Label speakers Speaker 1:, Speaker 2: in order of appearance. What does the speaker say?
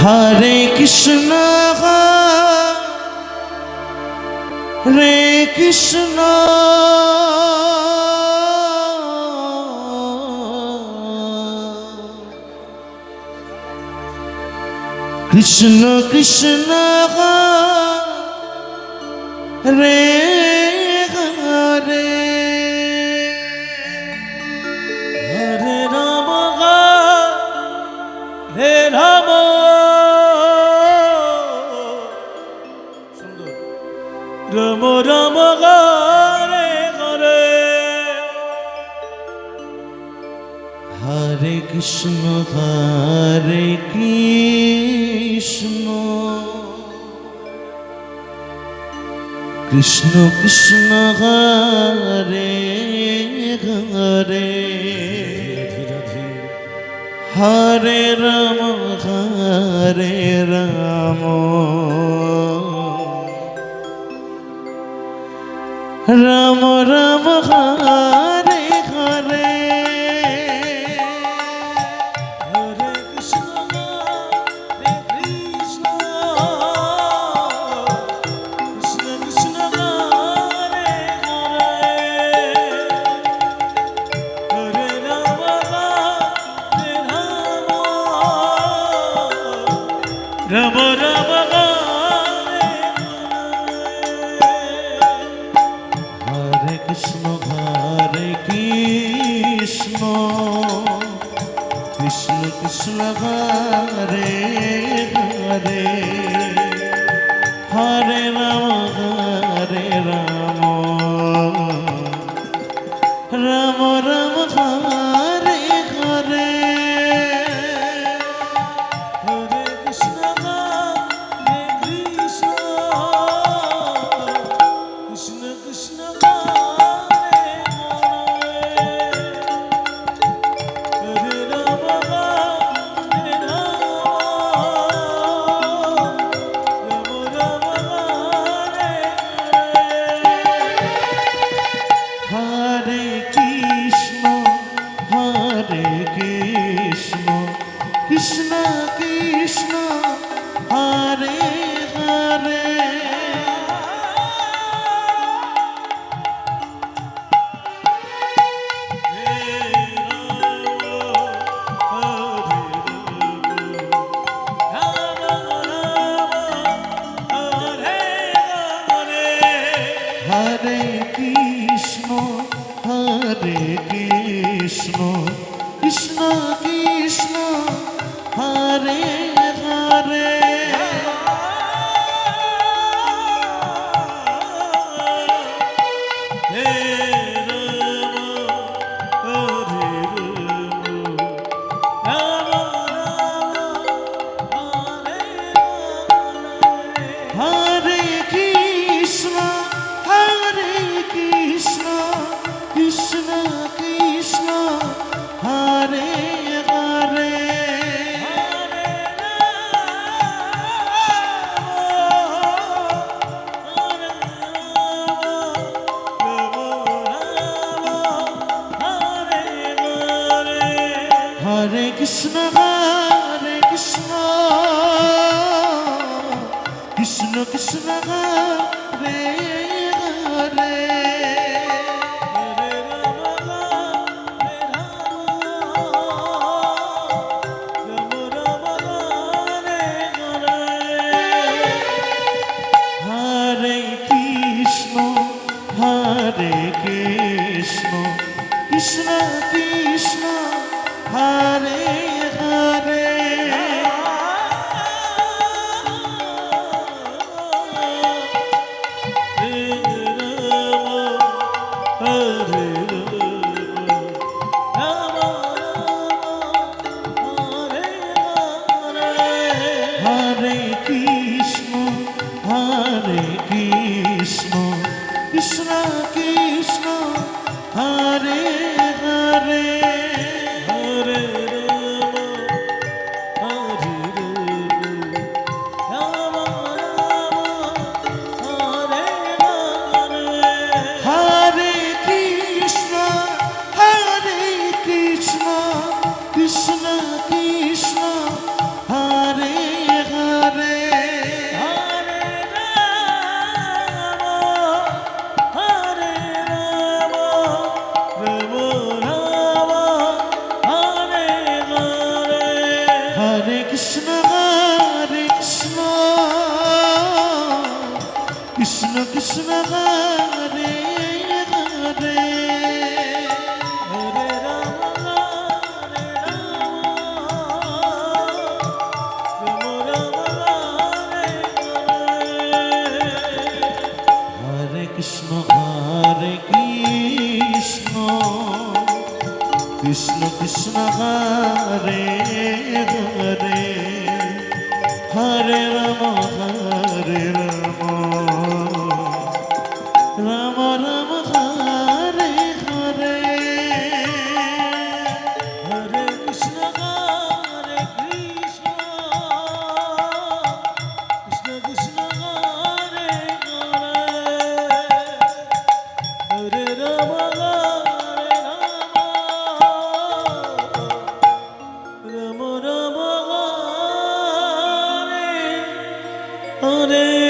Speaker 1: Hare Krishna Hare Krishna Krishna Krishna Hare Hare Hare Ram Hare Ram Ram Ram Hare Hare Hare Krishna Krishna Krishna Hare Hare Hare Ram Ram Ram Hare Hare Hare Krishna Krishna Krishna Hare Hare Hare Ram Ram Ram Hare Krishna Krishna Krishna Hare Hare Hare Ram Ram Ram Hare Hare Hare Krishna Krishna Krishna Krishna Krishna Hare Hare Hare Krishna Krishna Krishna Hare Hare Hare Krishna Krishna Krishna Hare Hare Hare Krishna Krishna Krishna Hare Hare Hare Krishna Krishna Krishna Hare Hare Hare Krishna Krishna Krishna Hare Hare Hare Ram Hare Hare Krishna Krishna Krishna Hare Krishna Hare Krishna Krishna Krishna Hare Hare
Speaker 2: Hare Ram Hare Ram Ram Ram
Speaker 1: Hare Krishna Hare Krishna Krishna Krishna Hare Hare Hare Ram Ram Ram Hare Hare
Speaker 2: Hare Krishna Hare Krishna Krishna Krishna Hare Hare Hare Ram Ram Ram Hare Hare